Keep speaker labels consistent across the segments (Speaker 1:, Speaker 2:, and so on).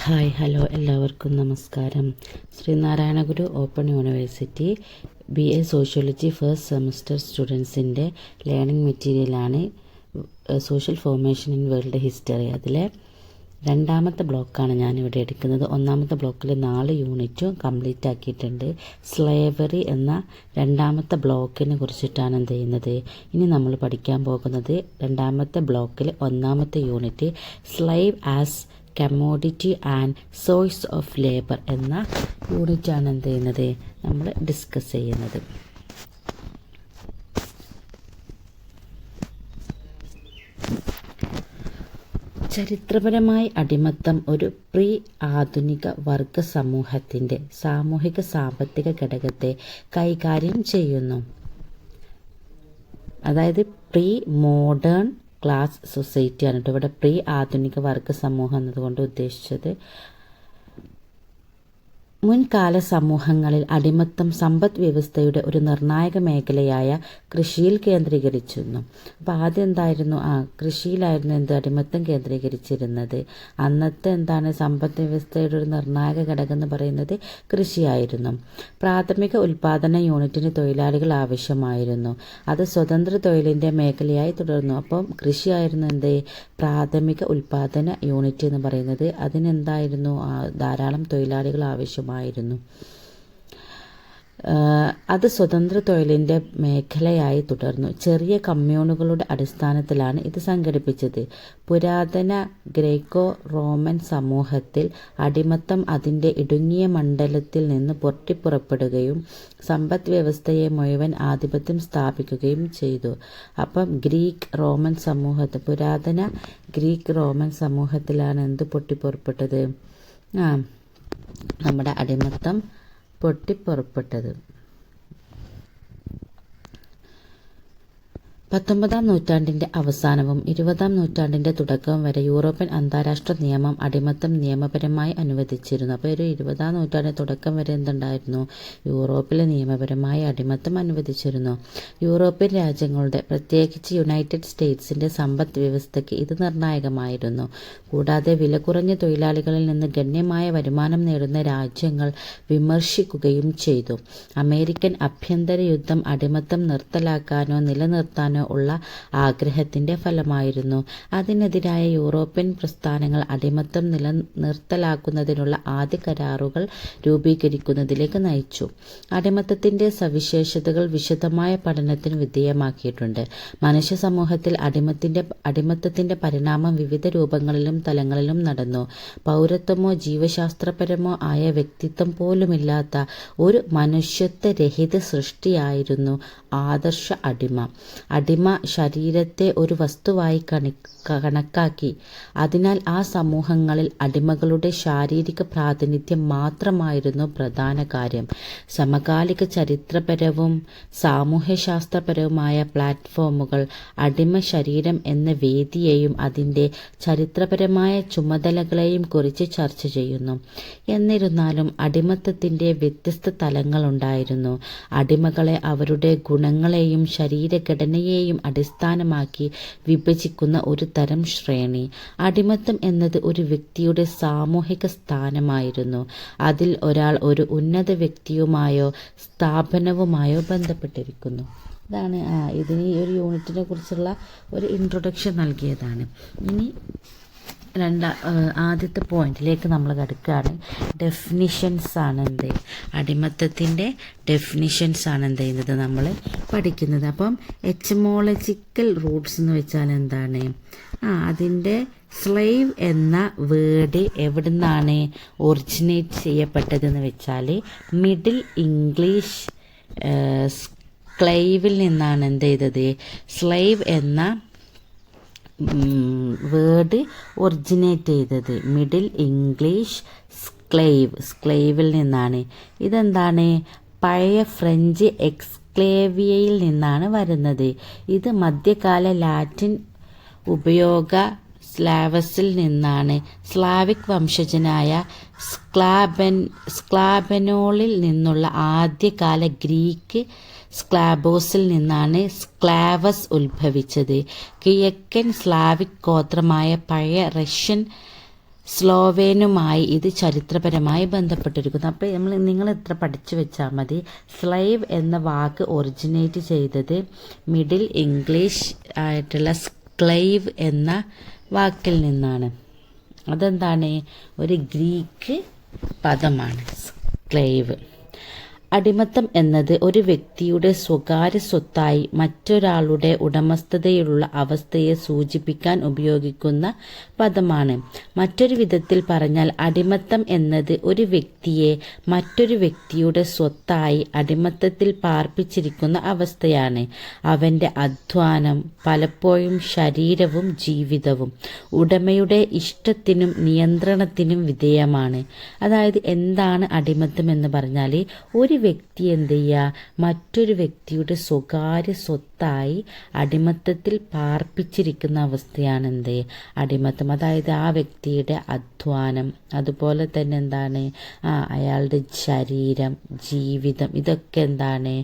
Speaker 1: Hi hello എല്ലാവർക്കും നമസ്കാരം. Sree Narayana Guru open university BA sociology first semester സ്റ്റുഡൻസിൻ്റെ ലേണിംഗ് മെറ്റീരിയലാണ് social formation in world history. അതിലെ രണ്ടാമത്തെ ബ്ലോക്കാണ് ഞാനിവിടെ എടുക്കുന്നത്. ഒന്നാമത്തെ ബ്ലോക്കിൽ 4 യൂണിറ്റും കംപ്ലീറ്റ് ആക്കിയിട്ടുണ്ട്. സ്ലേവറി എന്ന രണ്ടാമത്തെ ബ്ലോക്കിനെ കുറിച്ചിട്ടാണ് എന്ത് ചെയ്യുന്നത് ഇനി നമ്മൾ പഠിക്കാൻ പോകുന്നത്. രണ്ടാമത്തെ ബ്ലോക്കിൽ ഒന്നാമത്തെ unit slave as commodity and source of labour എന്ന യൂണിറ്റാണ് എന്ത് ചെയ്യുന്നത് നമ്മൾ ഡിസ്കസ് ചെയ്യുന്നത്. ചരിത്രപരമായി അടിമത്തം ഒരു പ്രീ ആധുനിക വർഗ സമൂഹത്തിൻ്റെ സാമൂഹിക സാമ്പത്തിക ഘടകത്തെ കൈകാര്യം ചെയ്യുന്നു. അതായത് പ്രീ മോഡേൺ ക്ലാസ് സൊസൈറ്റിയാണ് കേട്ടോ ഇവിടെ പ്രീ ആധുനിക വർഗ സമൂഹം എന്നതുകൊണ്ട് ഉദ്ദേശിച്ചത്. മുൻകാല സമൂഹങ്ങളിൽ അടിമത്തം സമ്പദ് വ്യവസ്ഥയുടെ ഒരു നിർണായക മേഖലയായ കൃഷിയിൽ കേന്ദ്രീകരിച്ചിരുന്നു. അപ്പോൾ ആദ്യം എന്തായിരുന്നു കൃഷിയിലായിരുന്നു അടിമത്തം കേന്ദ്രീകരിച്ചിരുന്നത്. അന്നത്തെ സമ്പദ് വ്യവസ്ഥയുടെ ഒരു നിർണായക ഘടകം എന്ന് പറയുന്നത് കൃഷിയായിരുന്നു. പ്രാഥമിക ഉൽപാദന യൂണിറ്റിന് തൊഴിലാളികൾ ആവശ്യമായിരുന്നു. അത് സ്വതന്ത്ര തൊഴിലിൻ്റെ മേഖലയായി തുടർന്നു. അപ്പം കൃഷിയായിരുന്നു പ്രാഥമിക ഉൽപാദന യൂണിറ്റ് എന്ന് പറയുന്നത്. അതിനെന്തായിരുന്നു ധാരാളം തൊഴിലാളികൾ ആവശ്യമായിരുന്നു. അത് സ്വതന്ത്ര തൊഴിലിൻ്റെ മേഖലയായി തുടർന്നു. ചെറിയ കമ്മ്യൂണുകളുടെ അടിസ്ഥാനത്തിലാണ് ഇത് സംഘടിപ്പിച്ചത്. പുരാതന ഗ്രേക്കോ റോമൻ സമൂഹത്തിൽ അടിമത്തം അതിൻ്റെ ഇടുങ്ങിയ മണ്ഡലത്തിൽ നിന്ന് പൊട്ടിപ്പുറപ്പെടുകയും സമ്പദ് വ്യവസ്ഥയെ മുഴുവൻ ആധിപത്യം സ്ഥാപിക്കുകയും ചെയ്തു. അപ്പം പുരാതന ഗ്രീക്ക് റോമൻ സമൂഹത്തിലാണ് പൊട്ടിപ്പുറപ്പെട്ടത് നമ്മുടെ അടിമത്തം പൊട്ടിപ്പുറപ്പെട്ടത്. 19-ാം നൂറ്റാണ്ടിൻ്റെ അവസാനവും 20-ാം നൂറ്റാണ്ടിൻ്റെ തുടക്കവും വരെ യൂറോപ്യൻ അന്താരാഷ്ട്ര നിയമം അടിമത്തം നിയമപരമായി അനുവദിച്ചിരുന്നു. അപ്പോൾ ഒരു 20-ാം നൂറ്റാണ്ടിൻ്റെ തുടക്കം വരെ എന്തുണ്ടായിരുന്നു യൂറോപ്പിൽ നിയമപരമായി അടിമത്തം അനുവദിച്ചിരുന്നു. യൂറോപ്യൻ രാജ്യങ്ങളുടെ പ്രത്യേകിച്ച് യുണൈറ്റഡ് സ്റ്റേറ്റ്സിൻ്റെ സമ്പദ് വ്യവസ്ഥയ്ക്ക് ഇത് നിർണായകമായിരുന്നു. കൂടാതെ വില കുറഞ്ഞ തൊഴിലാളികളിൽ നിന്ന് ഗണ്യമായ വരുമാനം നേടുന്ന രാജ്യങ്ങൾ വിമർശിക്കുകയും ചെയ്തു. അമേരിക്കൻ ആഭ്യന്തര യുദ്ധം അടിമത്തം നിർത്തലാക്കാനോ നിലനിർത്താനോ ഉള്ള ആഗ്രഹത്തിന്റെ ഫലമായിരുന്നു. അതിനെതിരായ യൂറോപ്യൻ പ്രസ്ഥാനങ്ങൾ അടിമത്തം നിർത്തലാക്കുന്നതിനുള്ള ആദ്യ കരാറുകൾ രൂപീകരിക്കുന്നതിലേക്ക് നയിച്ചു. അടിമത്തത്തിന്റെ സവിശേഷതകൾ വിശദമായ പഠനത്തിന് വിധേയമാക്കിയിട്ടുണ്ട്. മനുഷ്യ സമൂഹത്തിൽ അടിമത്തത്തിന്റെ പരിണാമം വിവിധ രൂപങ്ങളിലും തലങ്ങളിലും നടന്നു. പൗരത്വമോ ജീവശാസ്ത്രപരമോ ആയ വ്യക്തിത്വം പോലുമില്ലാത്ത ഒരു മനുഷ്യത്വരഹിത സൃഷ്ടിയായിരുന്നു ആദർശ അടിമ ശരീരത്തെ ഒരു വസ്തുവായി കണക്കാക്കി. അതിനാൽ ആ സമൂഹങ്ങളിൽ അടിമകളുടെ ശാരീരിക പ്രാതിനിധ്യം മാത്രമായിരുന്നു പ്രധാന കാര്യം. സമകാലിക ചരിത്രപരവും സാമൂഹ്യശാസ്ത്രപരവുമായ പ്ലാറ്റ്ഫോമുകൾ അടിമ ശരീരം എന്ന വേദിയെയും അതിൻ്റെ ചരിത്രപരമായ ചുമതലകളെയും കുറിച്ച് ചർച്ച ചെയ്യുന്നു. എന്നിരുന്നാലും അടിമത്തത്തിൻ്റെ വ്യത്യസ്ത തലങ്ങളുണ്ടായിരുന്നു. അടിമകളെ അവരുടെ ഗുണങ്ങളെയും ശരീരഘടനയെയും അടിസ്ഥാനമാക്കി വിഭജിക്കുന്ന ഒരു തരം ശ്രേണി. അടിമത്തം എന്നത് ഒരു വ്യക്തിയുടെ സാമൂഹിക സ്ഥാനമായിരുന്നു. അതിൽ ഒരാൾ ഒരു ഉന്നത വ്യക്തിയുമായോ സ്ഥാപനവുമായോ ബന്ധപ്പെട്ടിരിക്കുന്നു. ഇതാണ് ഇതിന് ഈ ഒരു യൂണിറ്റിനെ കുറിച്ചുള്ള ഒരു ഇൻട്രൊഡക്ഷൻ നൽകിയതാണ്. ഇനി ആദ്യത്തെ പോയിന്റിലേക്ക് നമ്മൾ കിടക്കുകയാണ്. ഡെഫിനിഷൻസ് ആണ് അടിമത്തത്തിൻ്റെ ഡെഫിനിഷൻസ് ആണ് ചെയ്യുന്നത് നമ്മൾ പഠിക്കുന്നത്. അപ്പം എറ്റിമോളജിക്കൽ റൂട്ട്സ് എന്ന് വെച്ചാൽ എന്താണ് അതിൻ്റെ സ്ലേവ് എന്ന വേർഡ് എവിടെ നിന്നാണ് ഒറിജിനേറ്റ് ചെയ്യപ്പെട്ടതെന്ന് വെച്ചാൽ മിഡിൽ ഇംഗ്ലീഷ് സ്ക്ലൈവിൽ നിന്നാണ് സ്ലേവ് എന്ന വേർഡ് ഒറിജിനേറ്റ് ചെയ്തത്. മിഡിൽ ഇംഗ്ലീഷ് സ്ക്ലൈവിൽ നിന്നാണ്. ഇതെന്താണ് പഴയ ഫ്രഞ്ച് എക്സ്ക്ലേവിയയിൽ നിന്നാണ് വരുന്നത്. ഇത് മധ്യകാല ലാറ്റിൻ ഉപയോഗ സ്ലാവസിൽ നിന്നാണ്. സ്ലാവിക് വംശജനായ സ്ക്ലാബനോളിൽ നിന്നുള്ള ആദ്യകാല ഗ്രീക്ക് സ്ക്ലാബോസിൽ നിന്നാണ് സ്ക്ലാവസ് ഉത്ഭവിച്ചത്. കിഴക്കൻ സ്ലാവിക് ഗോത്രമായ പഴയ റഷ്യൻ സ്ലോവേനുമായി ഇത് ചരിത്രപരമായി ബന്ധപ്പെട്ടിരിക്കുന്നു. അപ്പോൾ നിങ്ങൾ എത്ര പഠിച്ചു വെച്ചാൽ മതി. സ്ലൈവ് എന്ന വാക്ക് ഒറിജിനേറ്റ് ചെയ്തത് മിഡിൽ ഇംഗ്ലീഷ് ആയിട്ടുള്ള സ്ക്ലൈവ് എന്ന വാക്കിൽ നിന്നാണ്. അതെന്താണ്? ഒരു ഗ്രീക്ക് പദമാണ് സ്ക്ലൈവ്. അടിമത്തം എന്നത് ഒരു വ്യക്തിയുടെ സ്വകാര്യ സ്വത്തായി മറ്റൊരാളുടെ ഉടമസ്ഥതയിലുള്ള അവസ്ഥയെ സൂചിപ്പിക്കാൻ ഉപയോഗിക്കുന്ന പദമാണ്. മറ്റൊരു വിധത്തിൽ പറഞ്ഞാൽ അടിമത്തം എന്നത് ഒരു വ്യക്തിയെ മറ്റൊരു വ്യക്തിയുടെ സ്വത്തായി അടിമത്തത്തിൽ പാർപ്പിച്ചിരിക്കുന്ന അവസ്ഥയാണ്. അവൻ്റെ അധ്വാനം, പലപ്പോഴും ശരീരവും ജീവിതവും ഉടമയുടെ ഇഷ്ടത്തിനും നിയന്ത്രണത്തിനും വിധേയമാണ്. അതായത് എന്താണ് അടിമത്തം എന്ന് പറഞ്ഞാൽ ഒരു വ്യക്തി എന്ത് ചെയ്യുക, മറ്റൊരു വ്യക്തിയുടെ സ്വകാര്യ സ്വത്തായി അടിമത്തത്തിൽ പാർപ്പിച്ചിരിക്കുന്ന അവസ്ഥയാണ് എന്ത് അടിമത്തം. അതായത് ആ വ്യക്തിയുടെ അധ്വാനം, അതുപോലെ തന്നെ എന്താണ് അയാളുടെ ശരീരം, ജീവിതം, ഇതൊക്കെ എന്താണ്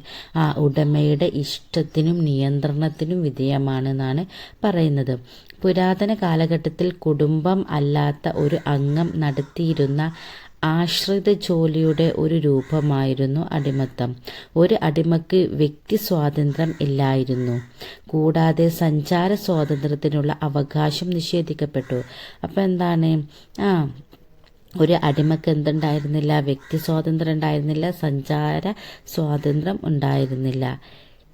Speaker 1: ഉടമയുടെ ഇഷ്ടത്തിനും നിയന്ത്രണത്തിനും വിധേയമാണെന്നാണ് പറയുന്നത്. പുരാതന കാലഘട്ടത്തിൽ കുടുംബം അല്ലാത്ത ഒരു അംഗം നടത്തിയിരുന്ന ആശ്രിത ജോലിയുടെ ഒരു രൂപമായിരുന്നു അടിമത്തം. ഒരു അടിമയ്ക്ക് വ്യക്തി സ്വാതന്ത്ര്യം ഇല്ലായിരുന്നു, കൂടാതെ സഞ്ചാര സ്വാതന്ത്ര്യത്തിനുള്ള അവകാശം നിഷേധിക്കപ്പെട്ടു. അപ്പോൾ എന്താണ് ഒരു അടിമക്ക് എന്തുണ്ടായിരുന്നില്ല? വ്യക്തി സ്വാതന്ത്ര്യം ഉണ്ടായിരുന്നില്ല, സഞ്ചാര സ്വാതന്ത്ര്യം ഉണ്ടായിരുന്നില്ല.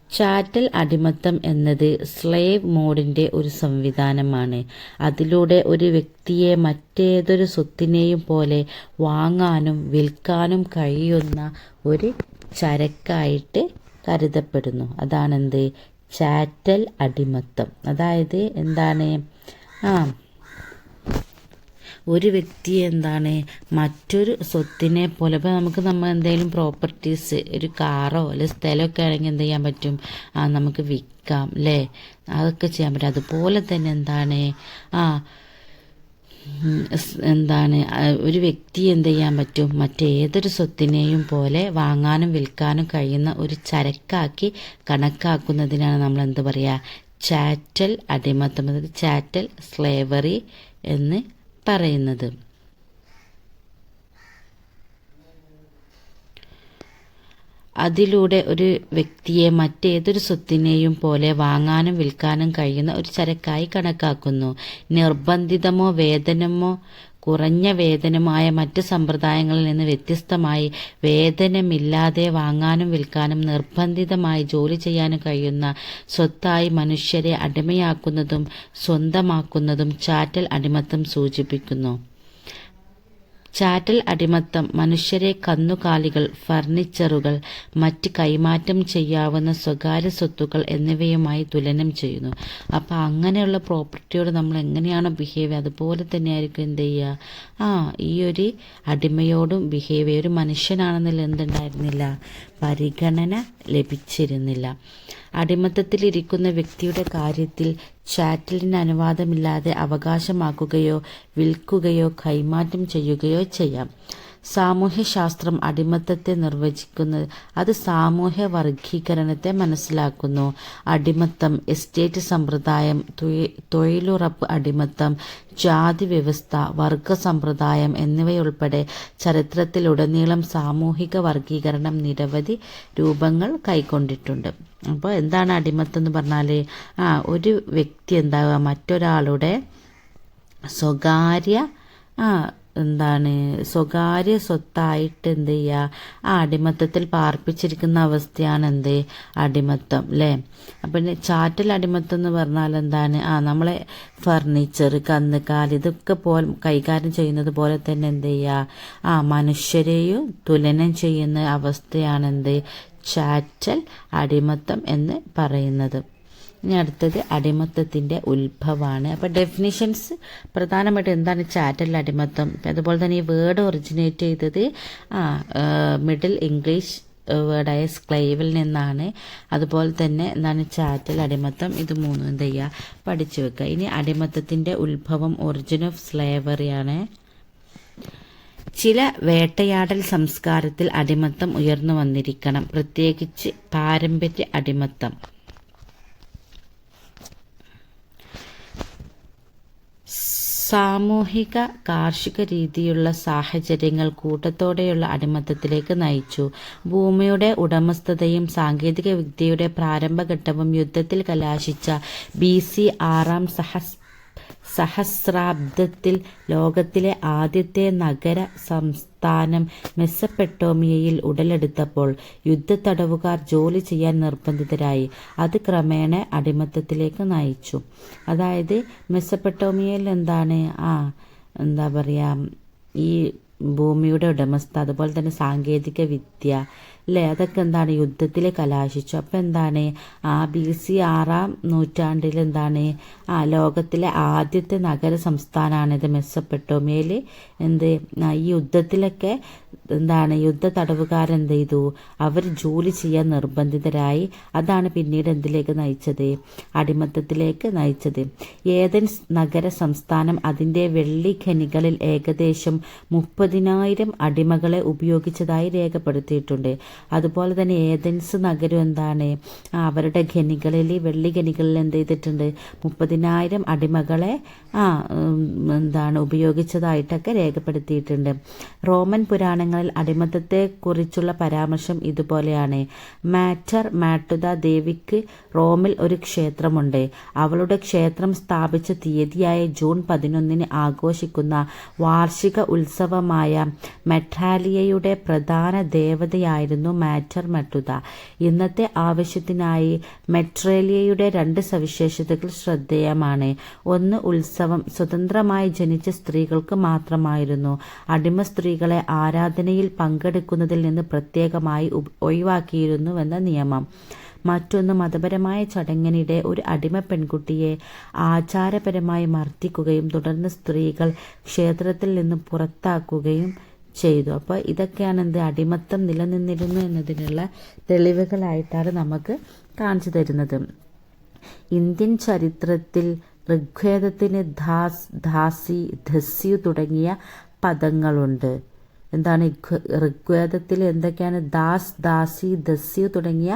Speaker 1: ചാറ്റൽ അടിമത്തം എന്നത് സ്ലേവ് മോഡിന്റെ ഒരു സംവിധാനമാണ്. അതിലൂടെ ഒരു വ്യക്തിയെ മറ്റേതൊരു സ്വത്തിനെയും പോലെ വാങ്ങാനും വിൽക്കാനും കഴിയുന്ന ഒരു ചരക്കായിട്ട് കരുതപ്പെടുന്നു. അതാണെന്ത്? ചാറ്റൽ അടിമത്തം. അതായത് എന്താണ് ഒരു വ്യക്തിയെ എന്താണ് മറ്റൊരു സ്വത്തിനെ പോലെ, ഇപ്പോൾ നമ്മൾ എന്തെങ്കിലും പ്രോപ്പർട്ടീസ്, ഒരു കാറോ അല്ലെങ്കിൽ സ്ഥലമൊക്കെ ആണെങ്കിൽ എന്ത് ചെയ്യാൻ പറ്റും? നമുക്ക് വിൽക്കാം അല്ലേ, അതൊക്കെ ചെയ്യാൻ പറ്റും. അതുപോലെ തന്നെ എന്താണ് ഒരു വ്യക്തി എന്ത് ചെയ്യാൻ പറ്റും? മറ്റേതൊരു സ്വത്തിനെയും പോലെ വാങ്ങാനും വിൽക്കാനും കഴിയുന്ന ഒരു ചരക്കാക്കി കണക്കാക്കുന്നതിനാണ് നമ്മൾ എന്ത് പറയുക? ചാറ്റൽ അടിമത്തം, അതായത് ചാറ്റൽ സ്ലേവറി എന്ന് പറയുന്നത്. അതിലൂടെ ഒരു വ്യക്തിയെ മറ്റേതൊരു സ്വത്തിനെയും പോലെ വാങ്ങാനും വിൽക്കാനും കഴിയുന്ന ഒരു ചരക്കായി കണക്കാക്കുന്നു. നിർബന്ധിതമോ വേതനമോ കുറഞ്ഞ വേതനമായ മറ്റ് സമ്പ്രദായങ്ങളിൽ നിന്ന് വ്യത്യസ്തമായി വേതനമില്ലാതെ വാങ്ങാനും വിൽക്കാനും നിർബന്ധിതമായി ജോലി ചെയ്യാനും കഴിയുന്ന സ്വത്തായി മനുഷ്യരെ അടിമയാക്കുന്നതും സ്വന്തമാക്കുന്നതും ചാറ്റൽ അടിമത്തം സൂചിപ്പിക്കുന്നു. ചാറ്റൽ അടിമത്തം മനുഷ്യരെ കന്നുകാലികൾ, ഫർണിച്ചറുകൾ, മറ്റ് കൈമാറ്റം ചെയ്യാവുന്ന സ്വകാര്യ സ്വത്തുക്കൾ എന്നിവയുമായി തുലനം ചെയ്യുന്നു. അപ്പം അങ്ങനെയുള്ള പ്രോപ്പർട്ടിയോട് നമ്മൾ എങ്ങനെയാണോ ബിഹേവ് ചെയ്യുക അതുപോലെ തന്നെയായിരിക്കും എന്ത് ചെയ്യുക? ഈ ഒരു അടിമയോടും ബിഹേവ് ചെയ്യുക. ഒരു മനുഷ്യനാണെന്നില്ല എന്തുണ്ടായിരുന്നില്ല? പരിഗണന ലഭിച്ചിരുന്നില്ല. അടിമത്തത്തിലിരിക്കുന്ന വ്യക്തിയുടെ കാര്യത്തിൽ ചാറ്റലിന് അനുവാദമില്ലാതെ അവകാശമാക്കുകയോ വിൽക്കുകയോ കൈമാറ്റം ചെയ്യുകയോ ചെയ്യാം. സാമൂഹ്യശാസ്ത്രം അടിമത്തത്തെ നിർവചിക്കുന്നത് അത് സാമൂഹ്യ വർഗീകരണത്തെ മനസ്സിലാക്കുന്നു. അടിമത്തം, എസ്റ്റേറ്റ് സമ്പ്രദായം, തൊഴിലുറപ്പ് അടിമത്തം, ജാതി വ്യവസ്ഥ, വർഗ സമ്പ്രദായം എന്നിവയുൾപ്പെടെ ചരിത്രത്തിലുടനീളം സാമൂഹിക വർഗീകരണം നിരവധി രൂപങ്ങൾ കൈക്കൊണ്ടിട്ടുണ്ട്. അപ്പോൾ എന്താണ് അടിമത്തം എന്ന് പറഞ്ഞാൽ ഒരു വ്യക്തി എന്താവുക, മറ്റൊരാളുടെ സ്വകാര്യ സ്വത്തായിട്ട് എന്ത് ചെയ്യുക? അടിമത്തത്തിൽ പാർപ്പിച്ചിരിക്കുന്ന അവസ്ഥയാണ് എന്ത് അടിമത്തം അല്ലേ. അപ്പം ചാറ്റൽ അടിമത്തം എന്ന് പറഞ്ഞാൽ എന്താണ്? നമ്മളെ ഫർണിച്ചർ, കന്നുകാലി, ഇതൊക്കെ കൈകാര്യം ചെയ്യുന്നത് പോലെ തന്നെ എന്ത് ചെയ്യുക? മനുഷ്യരെയും തുലനം ചെയ്യുന്ന അവസ്ഥയാണ് എന്ത് ചാറ്റൽ അടിമത്തം എന്ന് പറയുന്നത്. ഇനി അടുത്തത് അടിമത്തത്തിൻ്റെ ഉത്ഭവമാണ്. അപ്പോൾ ഡെഫിനിഷൻസ് പ്രധാനമായിട്ട് എന്താണ് ചാറ്റൽ അടിമത്തം, അതുപോലെ തന്നെ ഈ വേർഡ് ഒറിജിനേറ്റ് ചെയ്തത് മിഡിൽ ഇംഗ്ലീഷ് വേർഡായ സ്ക്ലൈവിൽ നിന്നാണ്. അതുപോലെ തന്നെ എന്താണ് ചാറ്റൽ അടിമത്തം, ഇത് മൂന്നും എന്ത് ചെയ്യുക? പഠിച്ചു വെക്കുക. ഇനി അടിമത്തത്തിൻ്റെ ഉത്ഭവം, ഒറിജിൻ ഓഫ് സ്ലേവറിയാണ്. ചില വേട്ടയാടൽ സംസ്കാരത്തിൽ അടിമത്തം ഉയർന്നു വന്നിരിക്കണം, പ്രത്യേകിച്ച് പാരമ്പര്യ അടിമത്തം. സാമൂഹിക കാർഷിക രീതിയുള്ള സാഹചര്യങ്ങൾ കൂട്ടത്തോടെയുള്ള അടിമത്തത്തിലേക്ക് നയിച്ചു. ഭൂമിയുടെ ഉടമസ്ഥതയും സാങ്കേതിക വിദ്യയുടെ പ്രാരംഭഘട്ടവും യുദ്ധത്തിൽ കലാശിച്ച BC 6-ാം സഹസ്രാബ്ദത്തിൽ ലോകത്തിലെ ആദ്യത്തെ നഗര സംസ്ഥാനം മെസൊപ്പൊട്ടേമിയയിൽ ഉടലെടുത്തപ്പോൾ യുദ്ധത്തടവുകാർ ജോലി ചെയ്യാൻ നിർബന്ധിതരായി. അത് ക്രമേണ അടിമത്തത്തിലേക്ക് നയിച്ചു. അതായത് മെസൊപ്പൊട്ടേമിയയിൽ എന്താ പറയുക, ഈ ഭൂമിയുടെ ഉടമസ്ഥ, അതുപോലെ തന്നെ സാങ്കേതിക വിദ്യ അല്ലേ, അതൊക്കെ യുദ്ധത്തിൽ കലാശിച്ചു. അപ്പം BC 6-ാം നൂറ്റാണ്ടിൽ ലോകത്തിലെ ആദ്യത്തെ നഗര സംസ്ഥാനമാണിത് മെസൊപ്പൊട്ടേമിയയിൽ. ഈ യുദ്ധത്തിലൊക്കെ യുദ്ധ തടവുകാരെന്ത് ചെയ്തു, അവർ ജോലി ചെയ്യാൻ നിർബന്ധിതരായി. അതാണ് പിന്നീട് എന്തിലേക്ക് നയിച്ചത്, അടിമത്തത്തിലേക്ക് നയിച്ചത്. ഏതൻസ് നഗര സംസ്ഥാനം അതിൻ്റെ വെള്ളി ഖനികളിൽ ഏകദേശം 30,000 അടിമകളെ ഉപയോഗിച്ചതായി രേഖപ്പെടുത്തിയിട്ടുണ്ട്. അതുപോലെ തന്നെ ഏതൻസ് നഗരം അവരുടെ ഖനികളിൽ, വെള്ളി ഖനികളിൽ എന്ത് ചെയ്തിട്ടുണ്ട്, 30,000 അടിമകളെ ഉപയോഗിച്ചതായിട്ടൊക്കെ രേഖപ്പെടുത്തിയിട്ടുണ്ട്. റോമൻ പുരാണങ്ങളിൽ അടിമത്തത്തെ കുറിച്ചുള്ള പരാമർശം ഇതുപോലെയാണ്. മാറ്റുത ദേവിക്ക് റോമിൽ ഒരു ക്ഷേത്രമുണ്ട്. അവളുടെ ക്ഷേത്രം സ്ഥാപിച്ച തീയതിയായ ജൂൺ 11 ആഘോഷിക്കുന്ന വാർഷിക ഉത്സവമായ മെട്രാലിയയുടെ പ്രധാന ദേവതയായിരുന്നു മാറ്റുത. ഇന്നത്തെ ആവശ്യത്തിനായി മെട്രാലിയയുടെ 2 സവിശേഷതകൾ ശ്രദ്ധേയമാണ്. ഒന്ന്, ഉത്സവം സ്വതന്ത്രമായി ജനിച്ച സ്ത്രീകൾക്ക് മാത്രമായിരുന്നു. അടിമ സ്ത്രീകളെ ആരാധനയിൽ പങ്കെടുക്കുന്നതിൽ നിന്ന് പ്രത്യേകമായി ഒഴിവാക്കിയിരുന്നുവെന്ന നിയമം. മറ്റൊന്ന്, മതപരമായ ചടങ്ങിനിടെ ഒരു അടിമ പെൺകുട്ടിയെ ആചാരപരമായി മർദ്ദിക്കുകയും തുടർന്ന് സ്ത്രീകൾ ക്ഷേത്രത്തിൽ നിന്ന് പുറത്താക്കുകയും ചെയ്തു. അപ്പോൾ ഇതൊക്കെയാണ് അടിമത്തം നിലനിന്നിരുന്നു എന്നതിനുള്ള തെളിവുകളായിട്ടാണ് നമുക്ക് കാണിച്ചു തരുന്നത്. ഇന്ത്യൻ ചരിത്രത്തിൽ ഋഗ്വേദത്തിന് ദാസി, ദസ്യു തുടങ്ങിയ പദങ്ങളുണ്ട്. ഋഗ്വേദത്തിൽ എന്തൊക്കെയാണ്? ദാസി, ദസ്യു തുടങ്ങിയ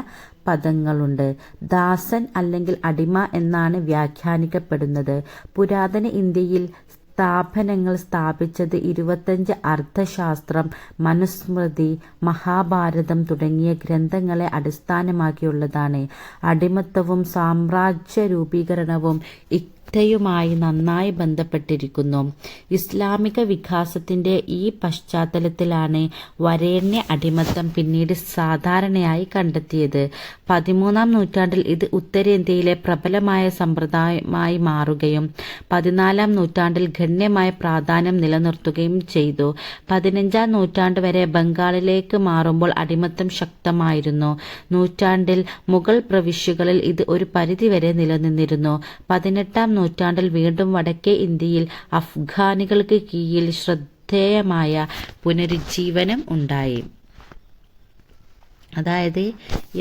Speaker 1: പദങ്ങളുണ്ട്. ദാസൻ അല്ലെങ്കിൽ അടിമ എന്നാണ് വ്യാഖ്യാനിക്കപ്പെടുന്നത്. പുരാതന ഇന്ത്യയിൽ സ്ഥാപനങ്ങൾ സ്ഥാപിച്ചത് 25 അർത്ഥശാസ്ത്രം, മനുസ്മൃതി, മഹാഭാരതം തുടങ്ങിയ ഗ്രന്ഥങ്ങളെ അടിസ്ഥാനമാക്കിയുള്ളതാണ്. അടിമത്തവും സാമ്രാജ്യ രൂപീകരണവും യുമായി നന്നായി ബന്ധപ്പെട്ടിരിക്കുന്നു. ഇസ്ലാമിക വികാസത്തിന്റെ ഈ പശ്ചാത്തലത്തിലാണ് വരേണ്യ അടിമത്തം പിന്നീട് സാധാരണയായി കണ്ടെത്തിയത്. 13-ാം നൂറ്റാണ്ടിൽ ഇത് ഉത്തരേന്ത്യയിലെ പ്രബലമായ സമ്പ്രദായമായി മാറുകയും 14-ാം നൂറ്റാണ്ടിൽ ഗണ്യമായ പ്രാധാന്യം നിലനിർത്തുകയും ചെയ്തു. 15-ാം നൂറ്റാണ്ട് വരെ ബംഗാളിലേക്ക് മാറുമ്പോൾ അടിമത്തം ശക്തമായിരുന്നു. നൂറ്റാണ്ടിൽ മുഗൾ പ്രവിശ്യകളിൽ ഇത് ഒരു പരിധിവരെ നിലനിന്നിരുന്നു. 18-ാം നൂറ്റാണ്ടിൽ വീണ്ടും വടക്കേ ഇന്ത്യയിൽ അഫ്ഗാനികൾക്ക് കീഴിൽ ശ്രദ്ധേയമായ പുനരുജ്ജീവനം ഉണ്ടായി. അതായത്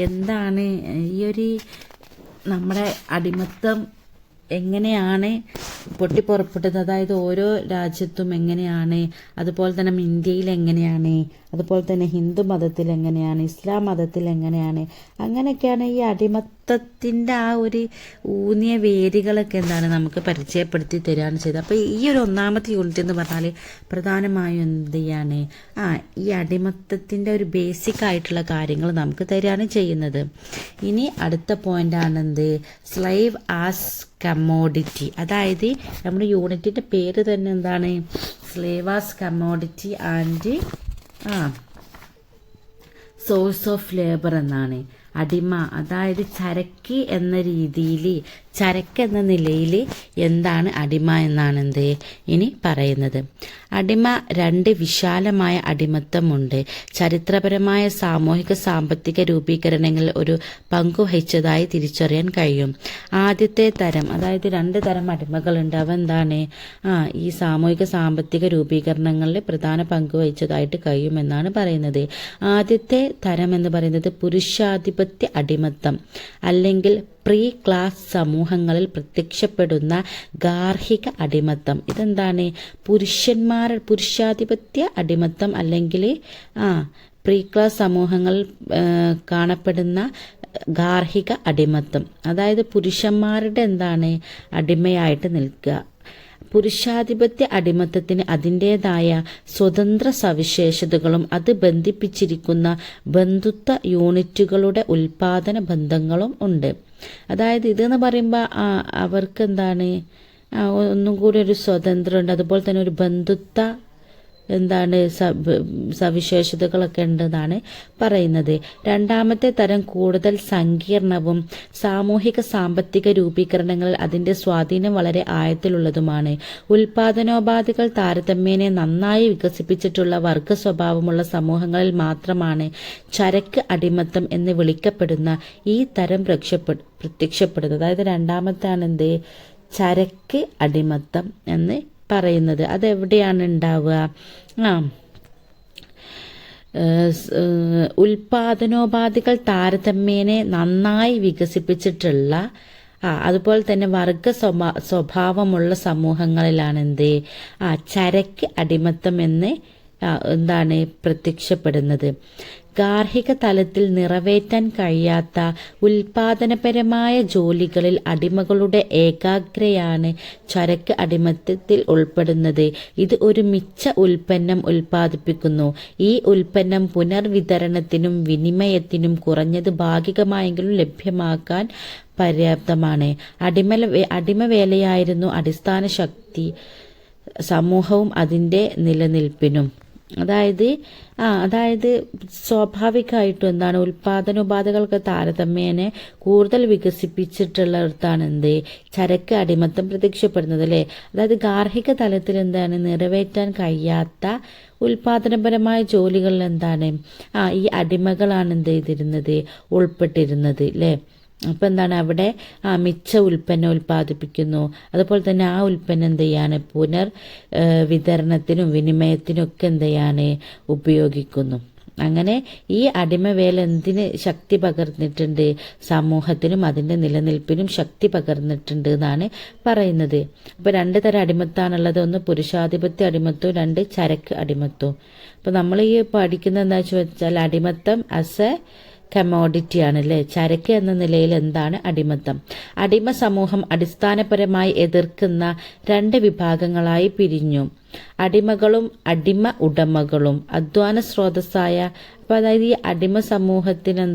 Speaker 1: എന്താണ് നമ്മുടെ അടിമത്തം എങ്ങനെയാണ് പൊട്ടിപ്പുറപ്പെട്ടത്, അതായത് ഓരോ രാജ്യത്തും എങ്ങനെയാണ്, അതുപോലെ തന്നെ ഇന്ത്യയിൽ എങ്ങനെയാണ്, അതുപോലെ തന്നെ ഹിന്ദു മതത്തിൽ എങ്ങനെയാണ്, ഇസ്ലാം മതത്തിൽ എങ്ങനെയാണ്, അങ്ങനെയൊക്കെയാണ് ഈ അടിമത്തത്തിൻ്റെ ആ ഒരു ഊന്നിയ വേരുകളൊക്കെ നമുക്ക് പരിചയപ്പെടുത്തി തരികയാണ് ചെയ്തത്. അപ്പോൾ ഈ ഒരു 1-ാമത്തെ യൂണിറ്റ് എന്ന് പറഞ്ഞാൽ പ്രധാനമായും എന്ത് ചെയ്യാണ്, ഈ അടിമത്തത്തിൻ്റെ ഒരു ബേസിക് ആയിട്ടുള്ള കാര്യങ്ങൾ നമുക്ക് തരികയാണ് ചെയ്യുന്നത്. ഇനി അടുത്ത പോയിൻ്റാണ് സ്ലൈവ് ആസ് കമ്മോഡിറ്റി. അതായത് നമ്മുടെ യൂണിറ്റിൻ്റെ പേര് തന്നെ slave as commodity and source of labour എന്നാണ്. അടിമ അതായത് ചരക്ക് എന്ന രീതിയിൽ, ചരക്ക് എന്ന നിലയിൽ എന്താണ് അടിമ എന്നാണ് ഇനി പറയുന്നത്. അടിമ 2 വിശാലമായ അടിമത്തമുണ്ട്. ചരിത്രപരമായ സാമൂഹിക സാമ്പത്തിക രൂപീകരണങ്ങളിൽ ഒരു പങ്കുവഹിച്ചതായി തിരിച്ചറിയാൻ കഴിയും. ആദ്യത്തെ തരം, അതായത് 2 തരം അടിമകളുണ്ട്. അവ ഈ സാമൂഹിക സാമ്പത്തിക രൂപീകരണങ്ങളിൽ പ്രധാന പങ്കുവഹിച്ചതായിട്ട് കഴിയുമെന്നാണ് പറയുന്നത്. ആദ്യത്തെ തരം എന്ന് പറയുന്നത് പുരുഷാധിപത്യ അടിമത്തം അല്ലെങ്കിൽ പ്രീ ക്ലാസ് സമൂഹങ്ങളിൽ പ്രത്യക്ഷപ്പെടുന്ന ഗാർഹിക അടിമത്തം. ഇതെന്താണ്? പുരുഷാധിപത്യ അടിമത്തം അല്ലെങ്കിൽ പ്രീ ക്ലാസ് സമൂഹങ്ങളിൽ കാണപ്പെടുന്ന ഗാർഹിക അടിമത്തം. അതായത് പുരുഷന്മാരുടെ അടിമയായിട്ട് നിൽക്കുക. പുരുഷാധിപത്യ അടിമത്തത്തിന് അതിൻ്റേതായ സ്വതന്ത്ര സവിശേഷതകളും അത് ബന്ധിപ്പിച്ചിരിക്കുന്ന ബന്ധുത്വ യൂണിറ്റുകളുടെ ഉൽപാദന ബന്ധങ്ങളും ഉണ്ട്. അതായത് ഇതെന്ന് പറയുമ്പോൾ അവർക്ക് എന്താണ് ഒന്നും കൂടി ഒരു സ്വതന്ത്രമുണ്ട്, അതുപോലെ തന്നെ ഒരു ബന്ധുത്വ സവിശേഷതകളൊക്കെ ഉണ്ടെന്നാണ് പറയുന്നത്. രണ്ടാമത്തെ തരം കൂടുതൽ സങ്കീർണവും സാമൂഹിക സാമ്പത്തിക രൂപീകരണങ്ങളിൽ അതിൻ്റെ സ്വാധീനം വളരെ ആഴത്തിലുള്ളതുമാണ്. ഉൽപാദനോപാധികൾ താരതമ്യേന നന്നായി വികസിപ്പിച്ചിട്ടുള്ള വർഗ സ്വഭാവമുള്ള സമൂഹങ്ങളിൽ മാത്രമാണ് ചരക്ക് അടിമത്തം എന്ന് വിളിക്കപ്പെടുന്ന ഈ തരം പ്രത്യക്ഷപ്പെടുന്നത്. അതായത് രണ്ടാമത്താണ് ചരക്ക് അടിമത്തം എന്ന് പറയുന്നത്. അതെവിടെയാണ് ഉണ്ടാവുക? ഉൽപാദനോപാധികൾ താരതമ്യേന നന്നായി വികസിപ്പിച്ചിട്ടുള്ള അതുപോലെ തന്നെ വർഗ സ്വഭാവമുള്ള സമൂഹങ്ങളിലാണ് ചരക്ക് അടിമത്തം എന്ന് പ്രത്യക്ഷപ്പെടുന്നത്. ഗാർഹിക തലത്തിൽ നിറവേറ്റാൻ കഴിയാത്ത ഉൽപാദനപരമായ ജോലികളിൽ അടിമകളുടെ ഏകാഗ്രയാണ് ചരക്ക് അടിമത്തത്തിൽ ഉൾപ്പെടുന്നത്. ഇത് ഒരു മിച്ച ഉൽപ്പന്നം ഉൽപ്പാദിപ്പിക്കുന്നു. ഈ ഉൽപ്പന്നം പുനർവിതരണത്തിനും വിനിമയത്തിനും കുറഞ്ഞത് ഭാഗികമായെങ്കിലും ലഭ്യമാക്കാൻ പര്യാപ്തമാണ്. അടിമവേലയായിരുന്നു അടിസ്ഥാന ശക്തി സമൂഹവും അതിൻ്റെ നിലനിൽപ്പിനും. അതായത് സ്വാഭാവികമായിട്ടും ഉൽപാദനോപാധികൾക്ക് താരതമ്യേന കൂടുതൽ വികസിപ്പിച്ചിട്ടുള്ളിടത്താണ് ചരക്ക് അടിമത്തം പ്രത്യക്ഷപ്പെടുന്നത് അല്ലേ. അതായത് ഗാർഹിക തലത്തിൽ നിറവേറ്റാൻ കഴിയാത്ത ഉൽപാദനപരമായ ജോലികളിൽ ഈ അടിമകളാണ് ഉൾപ്പെട്ടിരുന്നത് അല്ലേ. അപ്പം അവിടെ മിച്ച ഉൽപ്പന്നം ഉൽപ്പാദിപ്പിക്കുന്നു, അതുപോലെ തന്നെ ആ ഉൽപ്പന്നം പുനർ വിതരണത്തിനും വിനിമയത്തിനും ഒക്കെ ഉപയോഗിക്കുന്നു. അങ്ങനെ ഈ അടിമവേല എന്തിന് ശക്തി പകർന്നിട്ടുണ്ട്? സമൂഹത്തിനും അതിൻ്റെ നിലനിൽപ്പിനും ശക്തി പകർന്നിട്ടുണ്ട് എന്നാണ് പറയുന്നത്. അപ്പോൾ 2 തരം അടിമത്താണുള്ളത്. ഒന്ന് പുരുഷാധിപത്യ അടിമത്വവും 2 ചരക്ക് അടിമത്വവും. അപ്പോൾ നമ്മൾ ഈ പഠിക്കുന്നത് എന്താ വെച്ചാൽ അടിമത്തം ആസ് എ കമോഡിറ്റി ആണല്ലേ. ചരക്ക് എന്ന നിലയിൽ എന്താണ് അടിമത്തം? അടിമ സമൂഹം അടിസ്ഥാനപരമായി എതിർക്കുന്ന 2 വിഭാഗങ്ങളായി പിരിഞ്ഞു. അടിമകളും അടിമ ഉടമകളും. അധ്വാന സ്രോതസ്സായ അതായത് ഈ അടിമ സമൂഹത്തിന്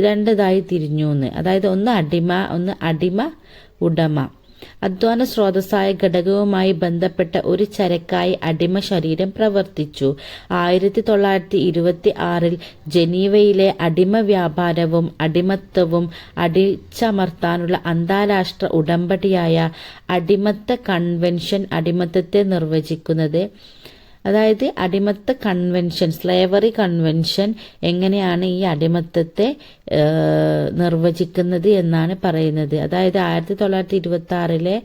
Speaker 1: രണ്ടിതായി തിരിഞ്ഞു എന്ന്. അതായത് ഒന്ന് അടിമ ഉടമ. അധ്വാന സ്രോതസ്സായ ഘടകവുമായി ബന്ധപ്പെട്ട ഒരു ചരക്കായി അടിമ ശരീരം പ്രവർത്തിച്ചു. 1926 ജനീവയിലെ അടിമ വ്യാപാരവും അടിമത്തവും അടിച്ചമർത്താനുള്ള അന്താരാഷ്ട്ര ഉടമ്പടിയായ അടിമത്ത കൺവെൻഷൻ അടിമത്തത്തെ നിർവചിക്കുന്നത്. അതായത് അടിമത്ത കൺവെൻഷൻ, സ്ലേവറി കൺവെൻഷൻ എങ്ങനെയാണ് ഈ അടിമത്തത്തെ നിർവചിക്കുന്നത് എന്നാണ് പറയുന്നത്. അതായത് 1926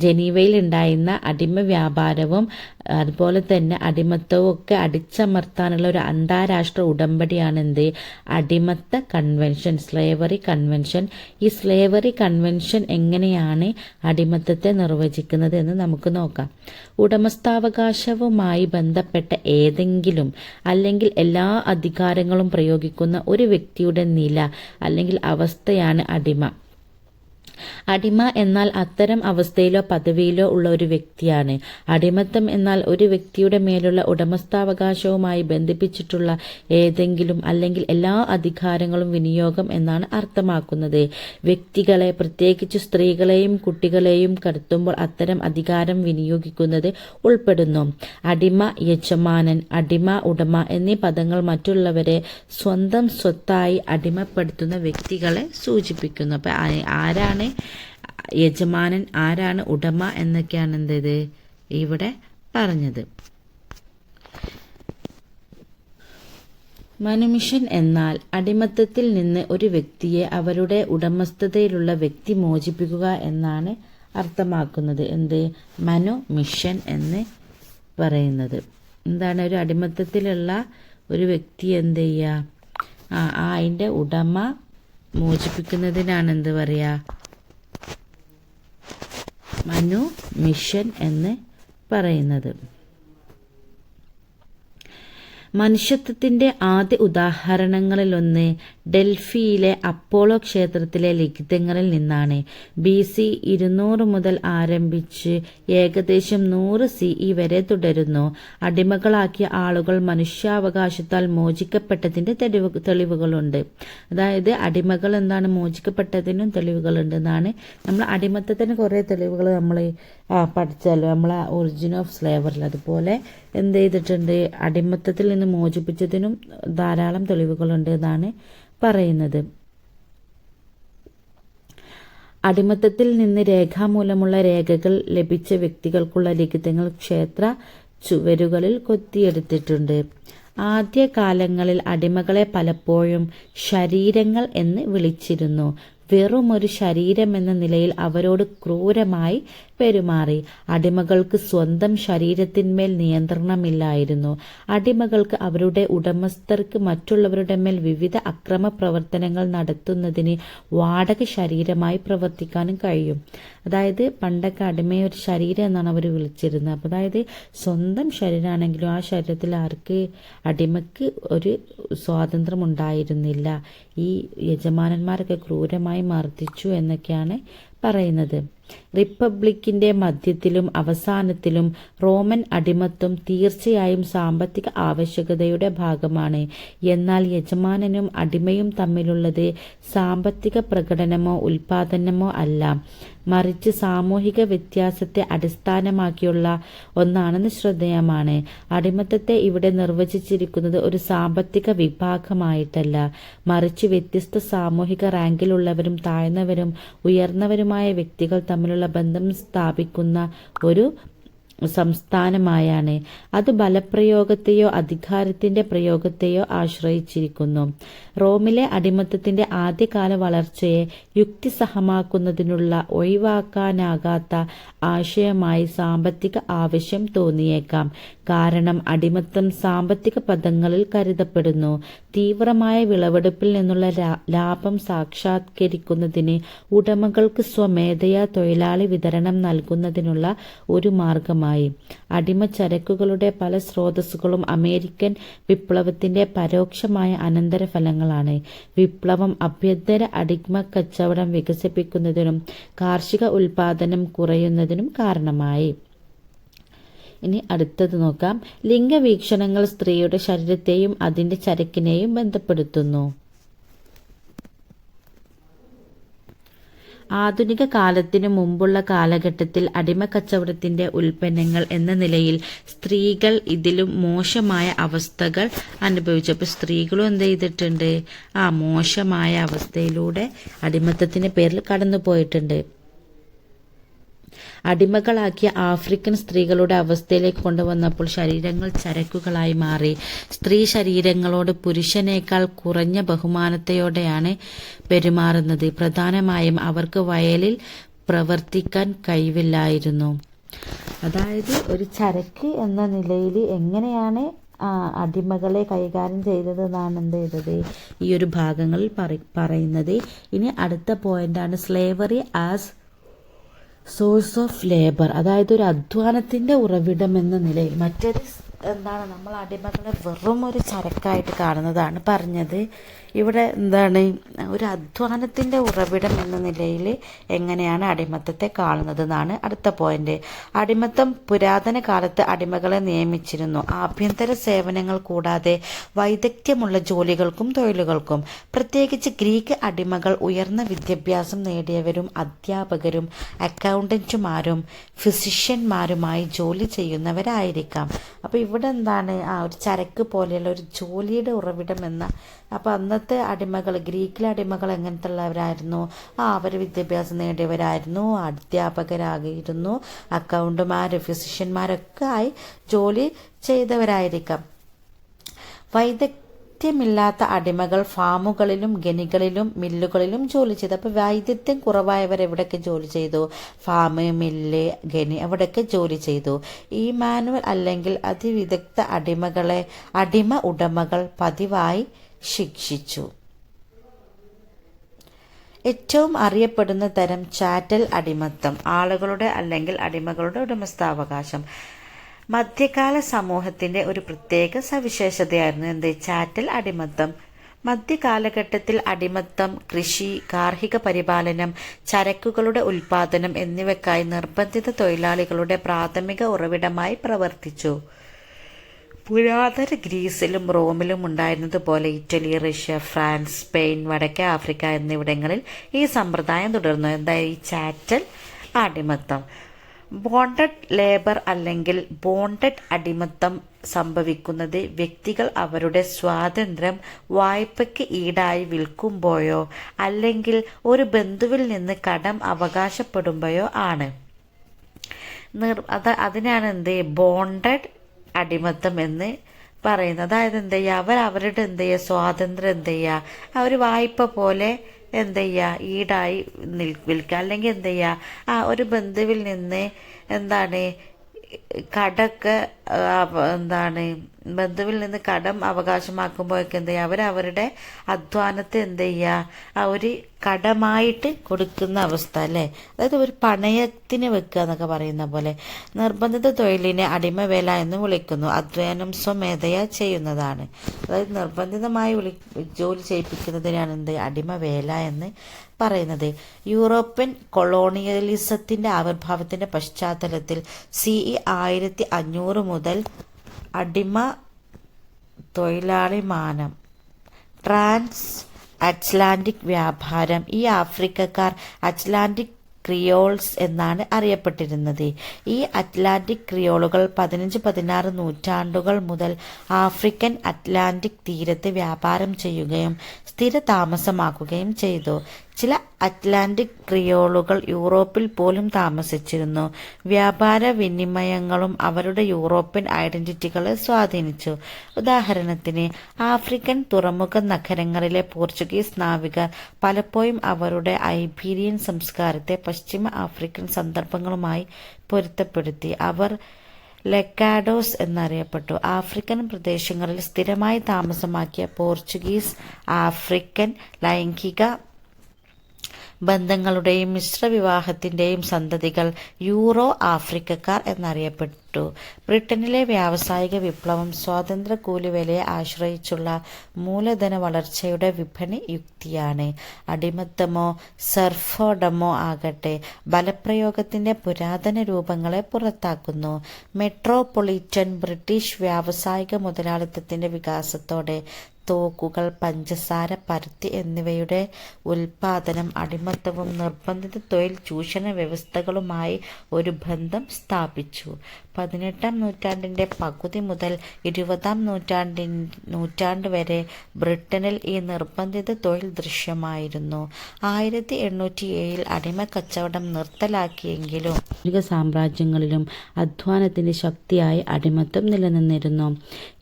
Speaker 1: ജനീവയിൽ ഉണ്ടായിരുന്ന അടിമ വ്യാപാരവും അതുപോലെ തന്നെ അടിമത്തവും ഒക്കെ അടിച്ചമർത്താനുള്ള ഒരു അന്താരാഷ്ട്ര ഉടമ്പടിയാണ് അടിമത്ത കൺവെൻഷൻ, സ്ലേവറി കൺവെൻഷൻ. ഈ സ്ലേവറി കൺവെൻഷൻ എങ്ങനെയാണ് അടിമത്തത്തെ നിർവചിക്കുന്നത് എന്ന് നമുക്ക് നോക്കാം. ഉടമസ്ഥാവകാശവുമായി ബന്ധപ്പെട്ട ഏതെങ്കിലും അല്ലെങ്കിൽ എല്ലാ അധികാരങ്ങളും പ്രയോഗിക്കുന്ന ഒരു വ്യക്തിയുടെ നില അല്ലെങ്കിൽ അവസ്ഥയാണ് അടിമ. അടിമ എന്നാൽ അത്തരം അവസ്ഥയിലോ പദവിയിലോ ഉള്ള ഒരു വ്യക്തിയാണ്. അടിമത്തം എന്നാൽ ഒരു വ്യക്തിയുടെ മേലുള്ള ഉടമസ്ഥാവകാശവുമായി ബന്ധിപ്പിച്ചിട്ടുള്ള ഏതെങ്കിലും അല്ലെങ്കിൽ എല്ലാ അധികാരങ്ങളും വിനിയോഗം എന്നാണ് അർത്ഥമാക്കുന്നത്. വ്യക്തികളെ, പ്രത്യേകിച്ച് സ്ത്രീകളെയും കുട്ടികളെയും കടത്തുമ്പോൾ അത്തരം അധികാരം വിനിയോഗിക്കുന്നത് ഉൾപ്പെടുന്നു. അടിമ, യജമാനൻ, അടിമ, ഉടമ എന്നീ പദങ്ങൾ മറ്റുള്ളവരെ സ്വന്തം സ്വത്തായി അടിമപ്പെടുത്തുന്ന വ്യക്തികളെ സൂചിപ്പിക്കുന്നു. അപ്പൊ ആരാണ് യജമാനൻ, ആരാണ് ഉടമ എന്നൊക്കെയാണ് ഇവിടെ പറഞ്ഞത്. മനുമിഷൻ എന്നാൽ അടിമത്തത്തിൽ നിന്ന് ഒരു വ്യക്തിയെ അവരുടെ ഉടമസ്ഥതയിലുള്ള വ്യക്തി മോചിപ്പിക്കുക എന്നാണ് അർത്ഥമാക്കുന്നത്. മനുമിഷൻ എന്ന് പറയുന്നത് എന്താണ്? ഒരു അടിമത്തത്തിലുള്ള ഒരു വ്യക്തി അതിൻ്റെ ഉടമ മോചിപ്പിക്കുന്നതിനാണ് പറയുക മനുമിഷൻ എന്ന് പറയുന്നത്. മനുഷ്യത്വത്തിന്റെ ആദ്യ ഉദാഹരണങ്ങളിലൊന്ന് ഡൽഹിയിലെ അപ്പോളോ ക്ഷേത്രത്തിലെ ലിഖിതങ്ങളിൽ നിന്നാണ്. BC 200 മുതൽ ആരംഭിച്ച് ഏകദേശം 100 CE വരെ തുടരുന്നു. അടിമകളാക്കിയ ആളുകൾ മനുഷ്യാവകാശത്താൽ മോചിക്കപ്പെട്ടതിന്റെ തെളിവുകളുണ്ട്. അതായത് അടിമകൾ എന്താണ് മോചിക്കപ്പെട്ടതിനും തെളിവുകളുണ്ട് എന്നാണ്. നമ്മൾ അടിമത്തത്തിന് കുറേ തെളിവുകൾ നമ്മൾ പഠിച്ചാലോ, നമ്മളെ ഒറിജിൻ ഓഫ് സ്ലേവറിൽ. അതുപോലെ എന്ത് ചെയ്തിട്ടുണ്ട്, അടിമത്തത്തിൽ നിന്ന് മോചിപ്പിച്ചതിനും ധാരാളം തെളിവുകളുണ്ട് എന്നാണ് പറയുന്നത്. അടിമത്തത്തിൽ നിന്ന് രേഖാമൂലമുള്ള രേഖകൾ ലഭിച്ച വ്യക്തികൾക്കുള്ള ലിഖിതങ്ങൾ ക്ഷേത്ര ചുവരുകളിൽ കൊത്തിയെടുത്തിട്ടുണ്ട്. ആദ്യകാലങ്ങളിൽ അടിമകളെ പലപ്പോഴും ശരീരങ്ങൾ എന്ന് വിളിച്ചിരുന്നു. വെറുമൊരു ശരീരമെന്ന നിലയിൽ അവരോട് ക്രൂരമായി പെരുമാറി. അടിമകൾക്ക് സ്വന്തം ശരീരത്തിന്മേൽ നിയന്ത്രണമില്ലായിരുന്നു. അടിമകൾക്ക് അവരുടെ ഉടമസ്ഥർക്ക് മറ്റുള്ളവരുടെ മേൽ വിവിധ അക്രമ പ്രവർത്തനങ്ങൾ നടത്തുന്നതിന് വാടക ശരീരമായി പ്രവർത്തിക്കാനും കഴിയും. അതായത് പണ്ടൊക്കെ അടിമയെ ഒരു ശരീരം എന്നാണ് അവർ വിളിച്ചിരുന്നത്. അപ്പോൾ അതായത് സ്വന്തം ശരീരമാണെങ്കിലും ആ ശരീരത്തിൽ ആർക്ക്, അടിമയ്ക്ക് ഒരു സ്വാതന്ത്ര്യം ഉണ്ടായിരുന്നില്ല. ഈ യജമാനന്മാരൊക്കെ ക്രൂരമായി മർദ്ദിച്ചു എന്നൊക്കെയാണ് പറയുന്നത്. റിപ്പബ്ലിക്കിന്റെ മധ്യത്തിലും അവസാനത്തിലും റോമൻ അടിമത്വം തീർച്ചയായും സാമ്പത്തിക ആവശ്യകതയുടെ ഭാഗമാണ്. എന്നാൽ യജമാനനും അടിമയും തമ്മിലുള്ളത് സാമ്പത്തിക പ്രകടനമോ ഉൽപാദനമോ അല്ല, മറിച്ച് സാമൂഹിക വ്യത്യാസത്തെ അടിസ്ഥാനമാക്കിയുള്ള ഒന്നാണെന്ന് ശ്രദ്ധേയമാണ്. അടിമത്തത്തെ ഇവിടെ നിർവചിച്ചിരിക്കുന്നത് ഒരു സാമ്പത്തിക വിഭാഗമായിട്ടല്ല, മറിച്ച് വ്യത്യസ്ത സാമൂഹിക റാങ്കിലുള്ളവരും താഴ്ന്നവരും ഉയർന്നവരുമായ വ്യക്തികൾ തമ്മിലുള്ള ബന്ധം സ്ഥാപിക്കുന്ന ഒരു സംസ്ഥാനമായാണ്. അത് ബലപ്രയോഗത്തെയോ അധികാരത്തിന്റെ പ്രയോഗത്തെയോ ആശ്രയിച്ചിരിക്കുന്നു. റോമിലെ അടിമത്തത്തിന്റെ ആദ്യകാല വളർച്ചയെ യുക്തിസഹമാക്കുന്നതിനുള്ള ഒഴിവാക്കാനാകാത്ത ആശയമായി സാമ്പത്തിക ആവശ്യം തോന്നിയേക്കാം. കാരണം അടിമത്തം സാമ്പത്തിക പദങ്ങളിൽ കരുതപ്പെടുന്നു. തീവ്രമായ വിളവെടുപ്പിൽ നിന്നുള്ള ലാഭം സാക്ഷാത്കരിക്കുന്നതിന് ഉടമകൾക്ക് സ്വമേധയാ തൊഴിലാളി വിതരണം നൽകുന്നതിനുള്ള ഒരു മാർഗമായി. അടിമച്ചരക്കുകളുടെ പല സ്രോതസ്സുകളും അമേരിക്കൻ വിപ്ലവത്തിന്റെ പരോക്ഷമായ അനന്തരഫലങ്ങളാണ്. വിപ്ലവം ആഭ്യന്തര അടിമ കച്ചവടം വികസിപ്പിക്കുന്നതിനും കാർഷിക ഉൽപാദനം കുറയുന്നതിനും കാരണമായി. ഇനി അടുത്തത് നോക്കാം. ലിംഗവീക്ഷണങ്ങൾ സ്ത്രീയുടെ ശരീരത്തെയും അതിന്റെ ചരക്കിനെയും ബന്ധപ്പെടുത്തുന്നു. ആധുനിക കാലത്തിനു മുമ്പുള്ള കാലഘട്ടത്തിൽ അടിമക്കച്ചവടത്തിന്റെ ഉൽപ്പന്നങ്ങൾ എന്ന നിലയിൽ സ്ത്രീകൾ ഇതിലും മോശമായ അവസ്ഥകൾ അനുഭവിച്ചു. അപ്പോൾ സ്ത്രീകളും എന്ത് ചെയ്തിട്ടുണ്ട്, മോശമായ അവസ്ഥയിലൂടെ അടിമത്തത്തിന്റെ പേരിൽ കടന്നുപോയിട്ടുണ്ട്. അടിമകളാക്കിയ ആഫ്രിക്കൻ സ്ത്രീകളുടെ അവസ്ഥയിലേക്ക് കൊണ്ടുവന്നപ്പോൾ ശരീരങ്ങൾ ചരക്കുകളായി മാറി. സ്ത്രീ ശരീരങ്ങളോട് പുരുഷനേക്കാൾ കുറഞ്ഞ ബഹുമാനത്തോടെയാണ് പെരുമാറുന്നത്. പ്രധാനമായും അവർക്ക് വയലിൽ പ്രവർത്തിക്കാൻ കഴിവില്ലായിരുന്നു. അതായത് ഒരു ചരക്ക് എന്ന നിലയിൽ എങ്ങനെയാണ് അടിമകളെ കൈകാര്യം ചെയ്തത് എന്നാണ് എന്ത് ചെയ്തത് ഈ ഒരു ഭാഗങ്ങളിൽ പറയുന്നത്. ഇനി അടുത്ത പോയിന്റാണ് slavery as source of labour. അതായത് ഒരു അധ്വാനത്തിന്റെ ഉറവിടം എന്ന നിലയിൽ. മറ്റൊരു എന്താണ്, നമ്മൾ അടിമകളെ വെറും ഒരു ചരക്കായിട്ട് കാണുന്നതാണ് പറഞ്ഞത്. ഇവിടെ എന്താണ്, ഒരു അധ്വാനത്തിന്റെ ഉറവിടം എന്ന നിലയിൽ എങ്ങനെയാണ് അടിമത്തത്തെ കാണുന്നത് എന്നാണ് അടുത്ത പോയിന്റ്. അടിമത്തം പുരാതന കാലത്ത് അടിമകളെ നിയമിച്ചിരുന്നു. ആഭ്യന്തര സേവനങ്ങൾ കൂടാതെ വൈദഗ്ധ്യമുള്ള ജോലികൾക്കും തൊഴിലുകൾക്കും. പ്രത്യേകിച്ച് ഗ്രീക്ക് അടിമകൾ ഉയർന്ന വിദ്യാഭ്യാസം നേടിയവരും അധ്യാപകരും അക്കൗണ്ടന്റുമാരും ഫിസിഷ്യന്മാരുമായി ജോലി ചെയ്യുന്നവരായിരിക്കാം. അപ്പോൾ ഇവിടെ എന്താണ്, ഒരു ചരക്ക് പോലെയുള്ള ഒരു ജോലിയുടെ ഉറവിടം എന്ന. അപ്പോൾ അന്നത്തെ അടിമകൾ, ഗ്രീക്കിലെ അടിമകൾ എങ്ങനത്തെ ഉള്ളവരായിരുന്നു, അവർ വിദ്യാഭ്യാസം നേടിയവരായിരുന്നു, അധ്യാപകരായിരുന്നു, അക്കൗണ്ടുമാർ ഫിസിഷ്യന്മാരൊക്കെ ആയി ജോലി ചെയ്തവരായിരിക്കാം. വൈദഗ്ധ്യമില്ലാത്ത അടിമകൾ ഫാമുകളിലും ഖനികളിലും മില്ലുകളിലും ജോലി ചെയ്തു. അപ്പോൾ വൈദഗ്ധ്യം കുറവായവർ എവിടെയൊക്കെ ജോലി ചെയ്തു, ഫാം, മില്ല്, ഖനി അവിടെയൊക്കെ ജോലി ചെയ്തു. ഈ മാനുവൽ അല്ലെങ്കിൽ അതിവിദഗ്ധ അടിമകളെ അടിമ ഉടമകൾ പതിവായി ശിക്ഷിച്ചു. ഏറ്റവും അറിയപ്പെടുന്ന തരം ചാറ്റൽ അടിമത്തം, ആളുകളുടെ അല്ലെങ്കിൽ അടിമകളുടെ ഉടമസ്ഥാവകാശം.
Speaker 2: മധ്യകാല സമൂഹത്തിന്റെ ഒരു പ്രത്യേക സവിശേഷതയായിരുന്നു ചാറ്റൽ അടിമത്തം. മധ്യകാലഘട്ടത്തിൽ അടിമത്തം കൃഷി, ഗാർഹിക പരിപാലനം, ചരക്കുകളുടെ ഉൽപാദനം എന്നിവയ്ക്കായി നിർബന്ധിത തൊഴിലാളികളുടെ പ്രാഥമിക ഉറവിടമായി പ്രവർത്തിച്ചു. പുരാതന ഗ്രീസിലും റോമിലും ഉണ്ടായിരുന്നതുപോലെ ഇറ്റലി, റഷ്യ, ഫ്രാൻസ്, സ്പെയിൻ, വടക്കേ ആഫ്രിക്ക എന്നിവിടങ്ങളിൽ ഈ സമ്പ്രദായം തുടർന്നു. ഈ ചാറ്റൽ അടിമത്തം. ബോണ്ടഡ് ലേബർ അല്ലെങ്കിൽ ബോണ്ടഡ് അടിമത്തം സംഭവിക്കുന്നത് വ്യക്തികൾ അവരുടെ സ്വാതന്ത്ര്യം വായ്പയ്ക്ക് ഈടായി വിൽക്കുമ്പോഴോ അല്ലെങ്കിൽ ഒരു ബന്ധുവിൽ നിന്ന് കടം അവകാശപ്പെടുമ്പോഴോ ആണ്. അതിനാണ് ബോണ്ടഡ് അടിമത്തം എന്ന് പറയുന്നത്. അതായത് അവരുടെ സ്വാതന്ത്ര്യം അവർ വായ്പ പോലെ ഈടായി വിൽക്കുക, അല്ലെങ്കിൽ ഒരു ബന്ധുവിൽ നിന്ന് കടക്ക് ബന്ധുവിൽ നിന്ന് കടം അവകാശമാക്കുമ്പോഴൊക്കെ അവരവരുടെ അധ്വാനത്തെ ഒരു കടമായിട്ട് കൊടുക്കുന്ന അവസ്ഥ അല്ലേ. അതായത് ഒരു പണയത്തിന് വെക്കുക എന്നൊക്കെ പറയുന്ന പോലെ. നിർബന്ധിത തൊഴിലിനെ അടിമവേല എന്ന് വിളിക്കുന്നു. അധ്വാനം സ്വമേധയാ ചെയ്യുന്നതാണ്. അതായത് നിർബന്ധിതമായി ജോലി ചെയ്യിപ്പിക്കുന്നതിനാണ് അടിമവേല എന്ന് പറയുന്നത്. യൂറോപ്യൻ കൊളോണിയലിസത്തിന്റെ ആവിർഭാവത്തിന്റെ പശ്ചാത്തലത്തിൽ CE 1500 മുതൽ അടിമ തൊഴിലാളി മാനം, ട്രാൻസ് അറ്റ്ലാന്റിക് വ്യാപാരം, ഈ ആഫ്രിക്കക്കാർ അറ്റ്ലാന്റിക് ക്രിയോൾസ് എന്നാണ് അറിയപ്പെട്ടിരുന്നത്. ഈ അറ്റ്ലാന്റിക് ക്രിയോളുകൾ 15-16 നൂറ്റാണ്ടുകൾ മുതൽ ആഫ്രിക്കൻ അറ്റ്ലാന്റിക് തീരത്ത് വ്യാപാരം ചെയ്യുകയും സ്ഥിര താമസമാക്കുകയും ചെയ്തു. ചില അറ്റ്ലാന്റിക് ക്രിയോളുകൾ യൂറോപ്പിൽ പോലും താമസിച്ചിരുന്നു. വ്യാപാര വിനിമയങ്ങളും അവരുടെ യൂറോപ്യൻ ഐഡന്റിറ്റികളെ സ്വാധീനിച്ചു. ഉദാഹരണത്തിന്, ആഫ്രിക്കൻ തുറമുഖ നഗരങ്ങളിലെ പോർച്ചുഗീസ് നാവികർ പലപ്പോഴും അവരുടെ ഐബീരിയൻ സംസ്കാരത്തെ പശ്ചിമ ആഫ്രിക്കൻ സന്ദർഭങ്ങളുമായി പൊരുത്തപ്പെടുത്തി. അവർ ലെക്കാഡോസ് എന്നറിയപ്പെട്ടു. ആഫ്രിക്കൻ പ്രദേശങ്ങളിൽ സ്ഥിരമായി താമസമാക്കിയ പോർച്ചുഗീസ് ആഫ്രിക്കൻ ലൈംഗിക ബന്ധങ്ങളുടെയും മിശ്രവിവാഹത്തിന്റെയും സന്തതികൾ യൂറോ ആഫ്രിക്കക്കാർ എന്നറിയപ്പെട്ടു. ബ്രിട്ടനിലെ വ്യാവസായിക വിപ്ലവം സ്വാതന്ത്ര്യ കൂലിവേലയെ ആശ്രയിച്ചുള്ള മൂലധന വളർച്ചയുടെ വിപണി യുക്തിയാണ്. അടിമത്തമോ സർഫോഡമോ ആകട്ടെ ബലപ്രയോഗത്തിന്റെ പുരാതന രൂപങ്ങളെ പുറത്താക്കുന്നു. മെട്രോപൊളിറ്റൻ ബ്രിട്ടീഷ് വ്യാവസായിക മുതലാളിത്തത്തിന്റെ വികാസത്തോടെ തോക്കുകൾ, പഞ്ചസാര, പരുത്തി എന്നിവയുടെ ഉൽപാദനം അടിമത്തവും നിർബന്ധിത തൊഴിൽ ചൂഷണ വ്യവസ്ഥകളുമായി ഒരു ബന്ധം സ്ഥാപിച്ചു. 18-ാം നൂറ്റാണ്ടിന്റെ പകുതി മുതൽ 20-ാം നൂറ്റാണ്ട് വരെ ബ്രിട്ടനിൽ ഈ നിർബന്ധിത തൊഴിൽ ദൃശ്യമായിരുന്നു. 1807 അടിമക്കച്ചവടം നിർത്തലാക്കിയെങ്കിലും
Speaker 1: സാമ്രാജ്യങ്ങളിലും അധ്വാനത്തിന്റെ ശക്തിയായി അടിമത്തം നിലനിന്നിരുന്നു.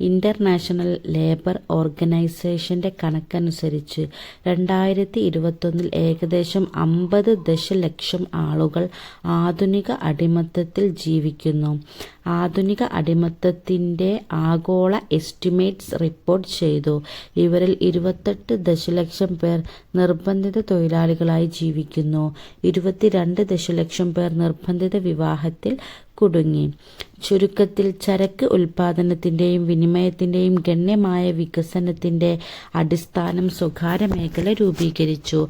Speaker 1: ഇന്റർനാഷണൽ ലേബർ ഓർഗനൈസേഷന്റെ കണക്കനുസരിച്ച് 2021 ഏകദേശം 50 ദശലക്ഷം ആളുകൾ ആധുനിക അടിമത്തത്തിൽ ജീവിക്കുന്നു. ആധുനിക അടിമത്തത്തിന്റെ ആഗോള എസ്റ്റിമേറ്റ്സ് റിപ്പോർട്ട് ചെയ്തു. ഇവരിൽ 28 ദശലക്ഷം പേർ നിർബന്ധിത തൊഴിലാളികളായി ജീവിക്കുന്നു. 22 ദശലക്ഷം പേർ നിർബന്ധിത വിവാഹത്തിൽ കുടുങ്ങി. ചുരുക്കത്തിൽ, ചരക്ക് ഉൽപാദനത്തിന്റെയും വിനിമയത്തിന്റെയും ഗണ്യമായ വികസനത്തിന്റെ അടിസ്ഥാനം സ്വകാര്യ മേഖല രൂപീകരിച്ചു.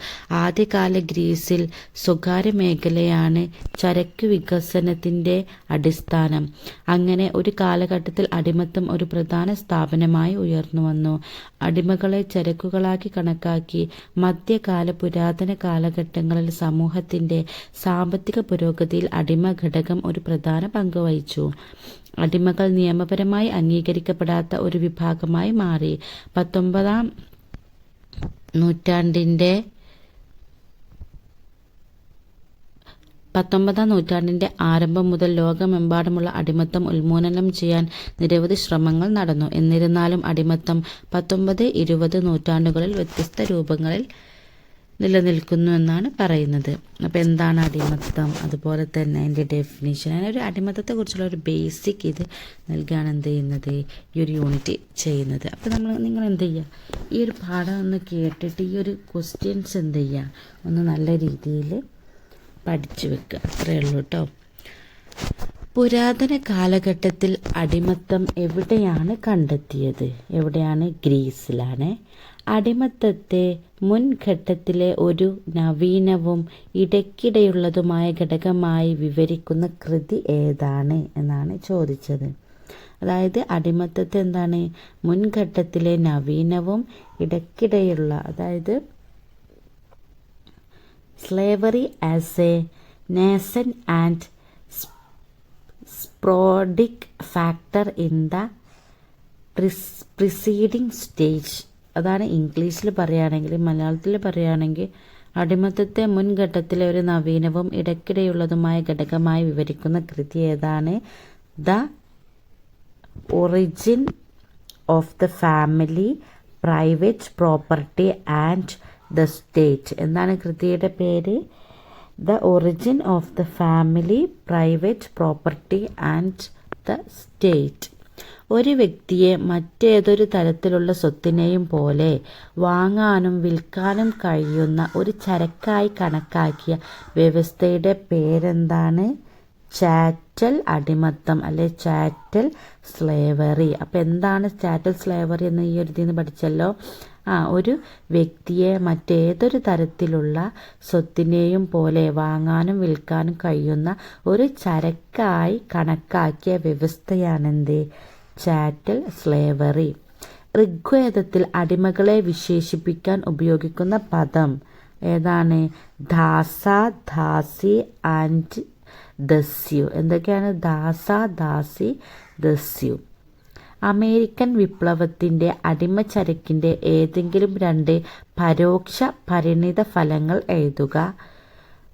Speaker 1: ആദ്യകാല ഗ്രീസിൽ സ്വകാര്യ മേഖലയാണ് ചരക്ക് വികസനത്തിന്റെ അടിസ്ഥാനം. അങ്ങനെ ഒരു കാലഘട്ടത്തിൽ അടിമത്തം ഒരു പ്രധാന സ്ഥാപനമായി ഉയർന്നുവന്നു. അടിമകളെ ചരക്കുകളാക്കി കണക്കാക്കി മധ്യകാല പുരാതന കാലഘട്ടങ്ങളിൽ സമൂഹത്തിന്റെ സാമ്പത്തിക പുരോഗതിയിൽ അടിമ ഘടകം ഒരു പ്രധാന പങ്ക് വഹിച്ചു. അടിമകൾ നിയമപരമായി അംഗീകരിക്കപ്പെടാത്ത ഒരു വിഭാഗമായി മാറി. 19-ാം നൂറ്റാണ്ടിന്റെ ആരംഭം മുതൽ ലോകമെമ്പാടുമുള്ള അടിമത്തം ഉന്മൂലനം ചെയ്യാൻ നിരവധി ശ്രമങ്ങൾ നടന്നു. എന്നിരുന്നാലും അടിമത്തം 19-20 നൂറ്റാണ്ടുകളിൽ വ്യത്യസ്ത രൂപങ്ങളിൽ നിലനിൽക്കുന്നു എന്നാണ് പറയുന്നത്. അപ്പോൾ എന്താണ് അടിമത്തം, അതുപോലെ തന്നെ അതിൻ്റെ ഡെഫിനിഷൻ, അങ്ങനെ ഒരു അടിമത്തത്തെക്കുറിച്ചുള്ള ഒരു ബേസിക് ഇത് നൽകുകയാണ് ഈ ഒരു യൂണിറ്റ് ചെയ്യുന്നത്. അപ്പോൾ നിങ്ങൾ എന്ത് ചെയ്യുക, ഈ ഒരു പാഠം ഒന്ന് കേട്ടിട്ട് ഈ ഒരു ക്വസ്റ്റ്യൻസ് എന്ത് ചെയ്യുക, ഒന്ന് നല്ല രീതിയിൽ പഠിച്ചു വെക്കുക. അത്രയേ ഉള്ളൂ കേട്ടോ. പുരാതന കാലഘട്ടത്തിൽ അടിമത്തം എവിടെയാണ് കണ്ടെത്തിയത്? എവിടെയാണ്? ഗ്രീസിലാണ്. അടിമത്തത്തെ മുൻഘട്ടത്തിലെ ഒരു നവീനവും ഇടയ്ക്കിടെയുള്ളതുമായ ഘടകമായി വിവരിക്കുന്ന കൃതി ഏതാണ് എന്നാണ് ചോദിച്ചത്. അതായത് അടിമത്തത്തെ എന്താണ്? മുൻഘട്ടത്തിലെ നവീനവും ഇടയ്ക്കിടെയുള്ള, അതായത് slavery as a nascent and sporadic factor in the preceding stage. അതാണ് ഇംഗ്ലീഷിൽ പറയുകയാണെങ്കിൽ. മലയാളത്തിൽ പറയുകയാണെങ്കിൽ അടിമത്തത്തെ മുൻഘട്ടത്തിലെ ഒരു നവീനവും ഇടയ്ക്കിടെയുള്ളതുമായ ഘടകമായി വിവരിക്കുന്ന കൃതി ഏതാണ്? The origin of the family, private property and the state. എന്താണ് കൃതിയുടെ പേര്? The origin of the family, private property and the state. ഒരു വ്യക്തിയെ മറ്റേതൊരു തരത്തിലുള്ള സ്വത്തിനെയും പോലെ വാങ്ങാനും വിൽക്കാനും കഴിയുന്ന ഒരു ചരക്കായി കണക്കാക്കിയ വ്യവസ്ഥയുടെ പേരെന്താണ്? ചാറ്റൽ അടിമത്തം, അല്ലെ ചാറ്റൽ സ്ലേവറി. അപ്പം എന്താണ് ചാറ്റൽ സ്ലേവറി എന്ന് ഈ ഒരു ഇതിൽ നിന്ന് പഠിച്ചല്ലോ. ഒരു വ്യക്തിയെ മറ്റേതൊരു തരത്തിലുള്ള സ്വത്തിനെയും പോലെ വാങ്ങാനും വിൽക്കാനും കഴിയുന്ന ഒരു ചരക്കായി കണക്കാക്കിയ വ്യവസ്ഥയാണെന്ത്? ചാറ്റൽ സ്ലേവറി. ഋഗ്വേദത്തിൽ അടിമകളെ വിശേഷിപ്പിക്കാൻ ഉപയോഗിക്കുന്ന പദം ഏതാണ്? ദാസ, ദാസി ആൻഡ് ദസ്യു. എന്തൊക്കെയാണ്? ദാസ, ദാസി, ദസ്യു. അമേരിക്കൻ വിപ്ലവത്തിൻ്റെ അടിമച്ചരക്കിൻ്റെ ഏതെങ്കിലും രണ്ട് പരോക്ഷ പരിണിത ഫലങ്ങൾ എഴുതുക.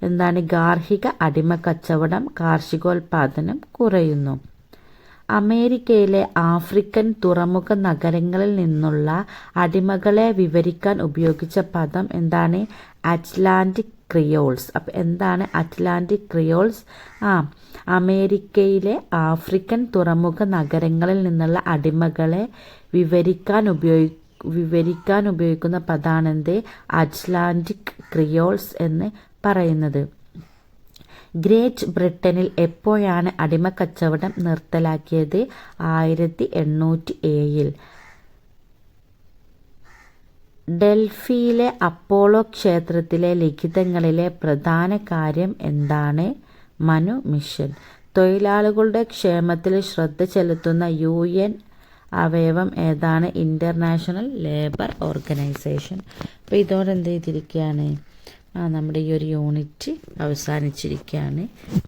Speaker 1: എന്താണ്? ഗാർഹിക അടിമ കച്ചവടം, കാർഷികോൽപാദനം കുറയുന്നു. അമേരിക്കയിലെ ആഫ്രിക്കൻ തുറമുഖ നഗരങ്ങളിൽ നിന്നുള്ള അടിമകളെ വിവരിക്കാൻ ഉപയോഗിച്ച പദം എന്താണ്? Atlantic creoles. അപ്പം എന്താണ് അറ്റ്ലാന്റിക് ക്രിയോൾസ്? അമേരിക്കയിലെ ആഫ്രിക്കൻ തുറമുഖ നഗരങ്ങളിൽ നിന്നുള്ള അടിമകളെ വിവരിക്കാൻ ഉപയോഗിക്കുന്ന പദാണെന്ത്? അറ്റ്ലാന്റിക് ക്രിയോൾസ് എന്ന് പറയുന്നത്. ഗ്രേറ്റ് ബ്രിട്ടനിൽ എപ്പോഴാണ് അടിമക്കച്ചവടം നിർത്തലാക്കിയത്? 1807. ഡൽഹിയിലെ അപ്പോളോ ക്ഷേത്രത്തിലെ ലിഖിതങ്ങളിലെ പ്രധാന കാര്യം എന്താണ്? മനു മിഷൻ. തൊഴിലാളികളുടെ ക്ഷേമത്തിൽ ശ്രദ്ധ ചെലുത്തുന്ന UN അവയവം ഏതാണ്? International labour organisation. അപ്പോൾ ഇതോടെ എന്ത് ചെയ്തിരിക്കുകയാണ്? നമ്മുടെ ഈ ഒരു യൂണിറ്റ് അവസാനിച്ചിരിക്കുകയാണ്.